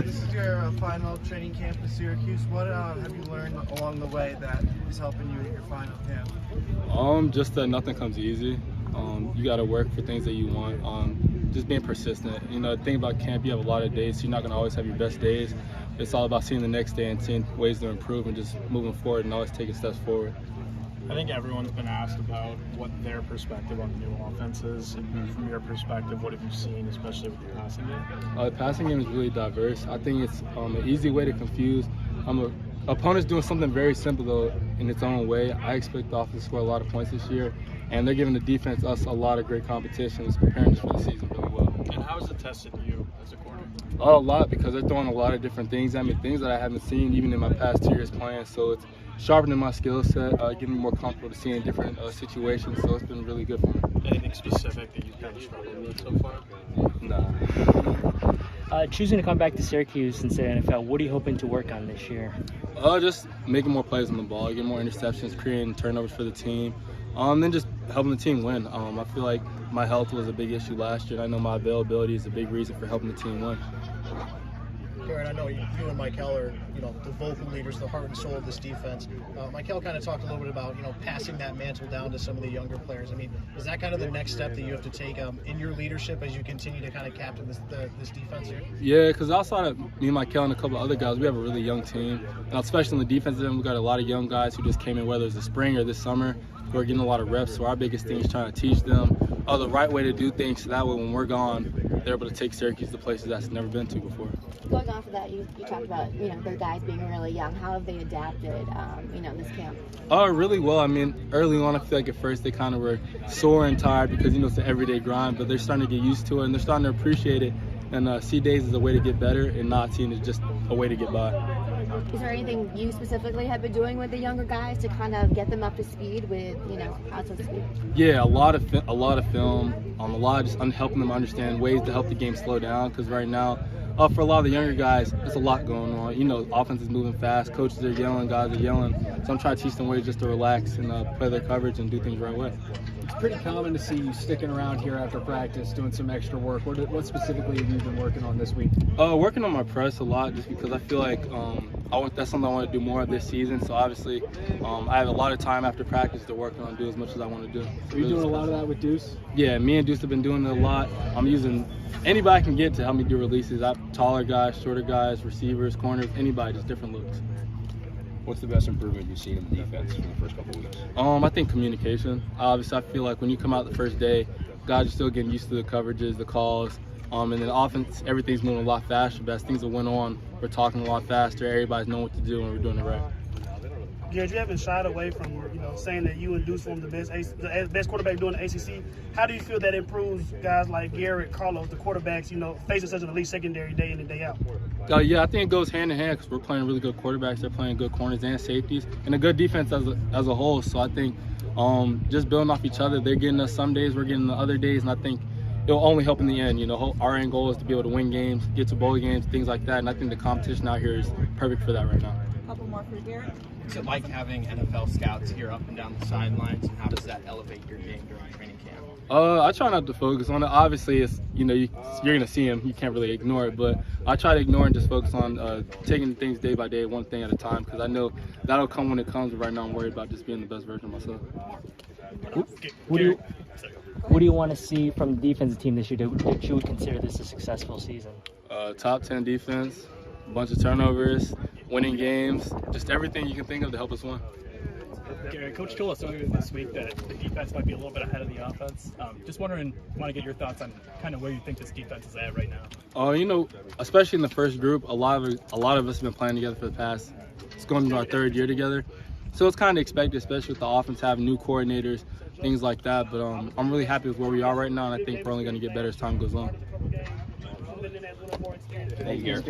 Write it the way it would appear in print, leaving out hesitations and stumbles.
this is your final training camp at Syracuse. What have you learned along the way that is helping you in your final camp? Just that nothing comes easy. You got to work for things that you want. Just being persistent. You know, the thing about camp, you have a lot of days, so you're not going to always have your best days. It's all about seeing the next day and seeing ways to improve and just moving forward and always taking steps forward. I think everyone's been asked about what their perspective on the new offense is. And from your perspective, what have you seen, especially with the passing game? The passing game is really diverse. I think it's an easy way to confuse. Opponents doing something very simple, though, in its own way. I expect the offense to score a lot of points this year, and they're giving the defense us a lot of great competition. It's preparing us for the season really well. And how has it tested you as a corner? A lot, because they're throwing a lot of different things at me, things that I haven't seen even in my past 2 years playing. So it's sharpening my skill set, getting me more comfortable to see in different situations. So it's been really good for me. Anything specific that you've been struggling with so far? Nah. Choosing to come back to Syracuse instead of NFL, what are you hoping to work on this year? Just making more plays on the ball, getting more interceptions, creating turnovers for the team, then just helping the team win. I feel like my health was a big issue last year, and I know my availability is a big reason for helping the team win. Garrett, I know you and Michael are, the vocal leaders, the heart and soul of this defense. Michael kind of talked a little bit about, passing that mantle down to some of the younger players. I mean, is that kind of the next step that you have to take in your leadership as you continue to kind of captain this defense here? Yeah, because outside of me and Michael and a couple of other guys, we have a really young team. And especially on the defensive end, we've got a lot of young guys who just came in, whether it's the spring or this summer, who are getting a lot of reps. So our biggest thing is trying to teach them the right way to do things, so that way when we're gone, they're able to take Syracuse to places that's never been to before. Going off of that, you talked about, the guys being really young. How have they adapted, this camp? Really well. I mean, early on, I feel like at first they kind of were sore and tired because, it's an everyday grind, but they're starting to get used to it and they're starting to appreciate it and see days as a way to get better and not seeing it just a way to get by. Is there anything you specifically have been doing with the younger guys to kind of get them up to speed with, how to speak? Yeah, a lot of film, a lot of just helping them understand ways to help the game slow down, because right now, for a lot of the younger guys, there's a lot going on. Offense is moving fast, coaches are yelling, guys are yelling. So I'm trying to teach them ways just to relax and play their coverage and do things the right way. It's pretty common to see you sticking around here after practice, doing some extra work. What specifically have you been working on this week? Working on my press a lot, just because I feel like that's something I want to do more of this season. So obviously, I have a lot of time after practice to work on and do as much as I want to do. Are you doing a lot of that with Deuce? Yeah, me and Deuce have been doing it a lot. I'm using anybody I can get to help me do releases. Taller guys, shorter guys, receivers, corners, anybody, just different looks. What's the best improvement you've seen in the defense in the first couple of weeks? I think communication. Obviously, I feel like when you come out the first day, guys are still getting used to the coverages, the calls, and then offense, everything's moving a lot faster. But as things that went on, we're talking a lot faster. Everybody's knowing what to do, and we're doing it right. Garrett, you haven't shied away from saying that you and Deuce formed the best quarterback doing the ACC. How do you feel that improves guys like Garrett, Carlos, the quarterbacks, facing such an elite secondary day in and day out? Yeah, I think it goes hand in hand because we're playing really good quarterbacks. They're playing good corners and safeties, and a good defense as a whole. So I think just building off each other, they're getting us some days, we're getting the other days, and I think it'll only help in the end. Our end goal is to be able to win games, get to bowl games, things like that, and I think the competition out here is perfect for that right now. A couple more for Garrett. What's it like having NFL scouts here up and down the sidelines, and how does that elevate your game during training camp? I try not to focus on it. Obviously, it's you're gonna see them. You can't really ignore it, but I try to ignore and just focus on taking things day by day, one thing at a time, because I know that'll come when it comes. But right now, I'm worried about just being the best version of myself. What do you want to see from the defensive team this year that you would consider this a successful season? Top 10 defense, a bunch of turnovers, winning games, just everything you can think of to help us win. Garrett, Coach told us earlier this week that the defense might be a little bit ahead of the offense. Just want to get your thoughts on kind of where you think this defense is at right now. Especially in the first group, a lot of us have been playing together for the past. It's going into our third year together, so it's kind of expected, especially with the offense having new coordinators, things like that. But I'm really happy with where we are right now, and I think we're only going to get better as time goes on. Thank you, Garrett.